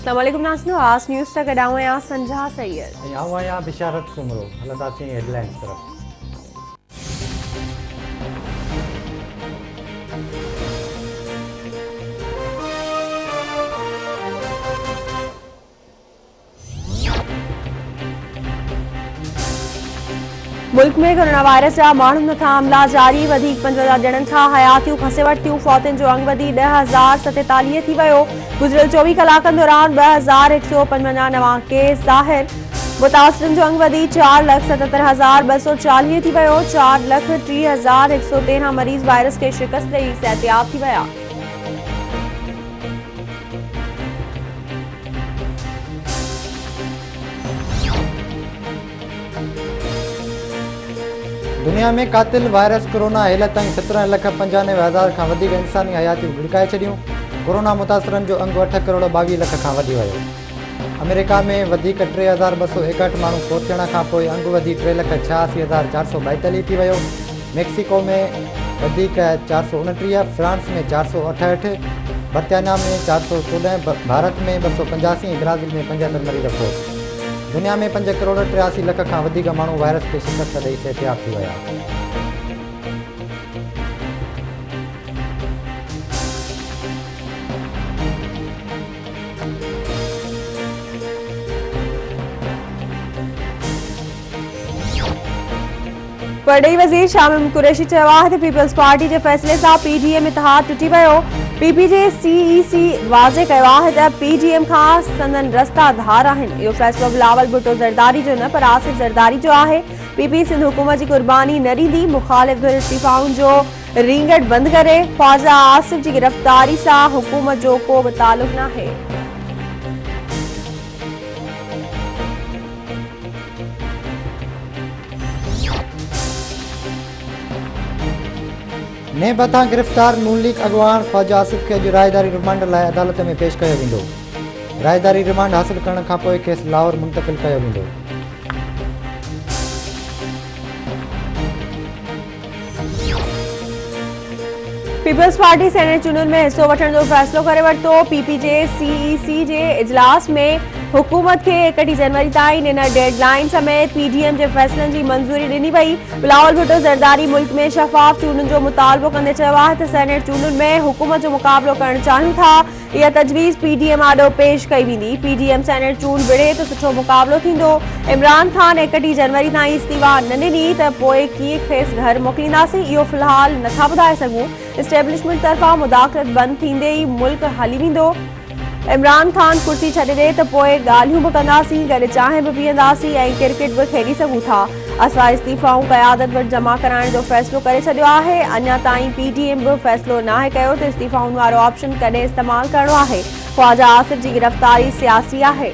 अस्सलाम वालेकुम नाज़रीन, आज न्यूज़ तक गॾाऊं आहियां संजा सैयद। आऊं आहियां बिशारत सुमरो। हलंदासीं हेडलाइंस तरफ़। मुल्क में कोरोना वायरस जा माण्हुनि मथां हमला जारी, वधीक 50 ॼणनि खां हयातियूं खसे वरितियूं। फौतनि जो अंग वधी 10,047 थी वियो। गुज़िरियल 24 कलाकनि दौरान 2,155 नवां केस ज़ाहिर। मुतासिरनि जो अंग वधी 4,77,240 थी वियो। 4,30,113 मरीज़ वायरस खे शिकस्त ॾेई सिहतयाब थी विया। दुनिया में कातिल वायरस कोरोना हेल ताईं 17,95,000 खां वधीक इंसानी हयातियूं भिड़काए छॾियूं। कोरोना मुतासिरनि जो अंग 8 करोड़ 22 लख खां वधी वियो। अमेरिका में वधीक 3,261 माण्हू फोत थियण खां पोइ अंग वधी 3,86,442 थी वियो। मैक्सिको में वधीक 429, फ्रांस में 468, बर्तानिया में 414, भारत में 285, ब्राज़ील में 75 मरीज़ फोत। दुनिया में 5 करोड़ 83 लख खां वधीक माण्हू वायरस खे शिकस्त ॾेई सिहतयाब थी विया। परॾेही वज़ीर शाह महमूद कुरैशी चयो आहे त पीपल्स पार्टी जे फ़ैसिले सां पीडीएम इतिहाद टुटी वियो। पीपी जे सीईसी वाज़े कयो आहे त पीडीएम खां संदन रस्ता धार आहिनि। इहो फ़ैसिलो बिलावल भुट्टो ज़रदारी जो न पर आसिफ ज़रदारी जो आहे। पीपी सिंध हुकूमत जी कुर्बानी न ॾींदी। मुख़ालिफ़ धुर इस्तीफ़ाउनि जो रींगड़ बंदि करे। ख्वाजा आसिफ जी गिरफ़्तारी सां हुकूमत जो को बि तालुक़ नाहे। नेबथा गिरफ़्तार नून लीग अॻवान ख्वाजा आसिफ खे अॼु रायदारी रिमांड लाइ अदालत में पेश कयो वेंदो। रायदारी रिमांड हासिल करण खां पोइ खेसि लाहौर मुंतक़िल कयो वेंदो। पीपल्स पार्टी सेनेट चूंडुनि में हिस्सो वठण जो फ़ैसिलो करे वरितो। पीपी जे सीईसी जे इजलास में हुकूमत खे 31 जनवरी ताईं ॾिनल डेडलाइन समेत पीडीएम जे फ़ैसिलनि जी मंज़ूरी ॾिनी वई। बिलावल भुट्टो ज़रदारी मुल्क में शफ़ाफ़ चूंडुनि जो मुतालबो कंदे चयो आहे त सेनेट चूंडुनि में हुकूमत जो मुक़ाबिलो करणु चाहियूं था। इहा तजवीज़ पीडीएम आॾो पेश कई वेंदी। पीडीएम सेनेट चूंड विढ़े त सुठो मुक़ाबिलो थींदो। इमरान ख़ान 31 जनवरी ताईं इस्तीफ़ा न ॾिनी त पोइ कीअं खेसि घर मोकिलींदासीं, इहो फ़िलहाल नथा ॿुधाए सघूं। इस्टेब्लिशमेंट तरफ़ां मुदाख़लत बंदि थींदे ई मुल्क हली वेंदो। इमरान ख़ान कुर्सी छॾे ॾे त पोइ ॻाल्हियूं बि कंदासीं, गॾु चांहि बि पीअंदासीं ऐं क्रिकेट बि खेॾी सघूं था। असां इस्तीफ़ाऊं क़यादत वटि जमा कराइण जो फ़ैसिलो करे छॾियो आहे। अञा ताईं पीडीएम बि फ़ैसिलो नाहे कयो त इस्तीफ़ाउनि वारो ऑप्शन कॾहिं इस्तेमालु करणो आहे। ख्वाजा आसिफ जी गिरफ़्तारी सियासी आहे।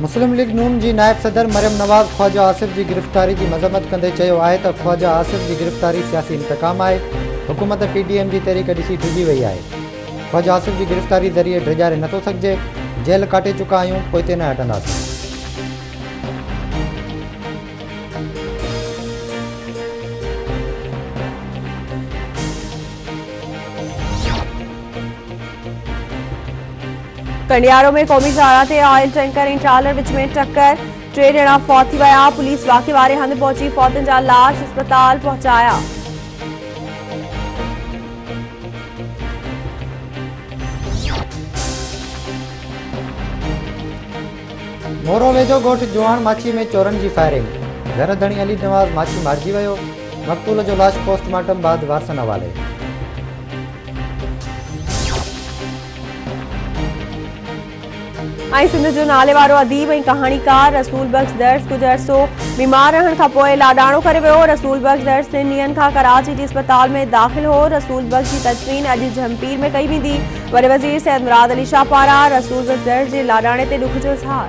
मुस्लिम लीग नून जी नायब सदर मरियम नवाज़ ख्वाजा आसिफ जी गिरफ़्तारी जी मज़म्मत कंदे चयो आहे त ख्वाजा आसिफ जी गिरफ़्तारी सियासी इंतकाम आहे। हुकूमत पीडीएम जी तहरीक ॾिसी डिॼी वई आहे। ख्वाजा आसिफ जी गिरफ़्तारी ज़रिए डिॼारे नथो सघिजे। जेल काटे चुका आहियूं, पोइ हिते न हटंदासीं। कंडियारो में क़ौमी शाहरा ते ऑयल टैंकर ऐं ट्रालर विच में टक्कर, 3 ॼणा फौत थी विया। पुलिस वाक़े वारे हंधि पहुची फौतनि जा लाश अस्पताल पहुचाया। मोरो वेझो ॻोठ जुआण माछी में चोरनि जी फायरिंग। घर धणी अली नवाज़ माछी मारिजी वियो। मक़तूल जो लाश पोस्टमार्टम बाद वारसनि हवाले। ऐं सिंध जो नाले वारो अदीब ऐं कहाणीकार रसूल बख्श दर्स कुझु अरसो बीमार रहण खां पोइ लाॾाणो करे वियो। रसूल बख्श दर्स 3 ॾींहंनि खां कराची जी अस्पताल में दाख़िल हो। रसूल बख्श जी तदफ़ीन अॼु जमपीर में कई वेंदी। वॾे वज़ीर सैयद मुराद अली शाह पारां रसूल बख्श दर्स जे लाॾाणे ते ॾुख जो इज़हार।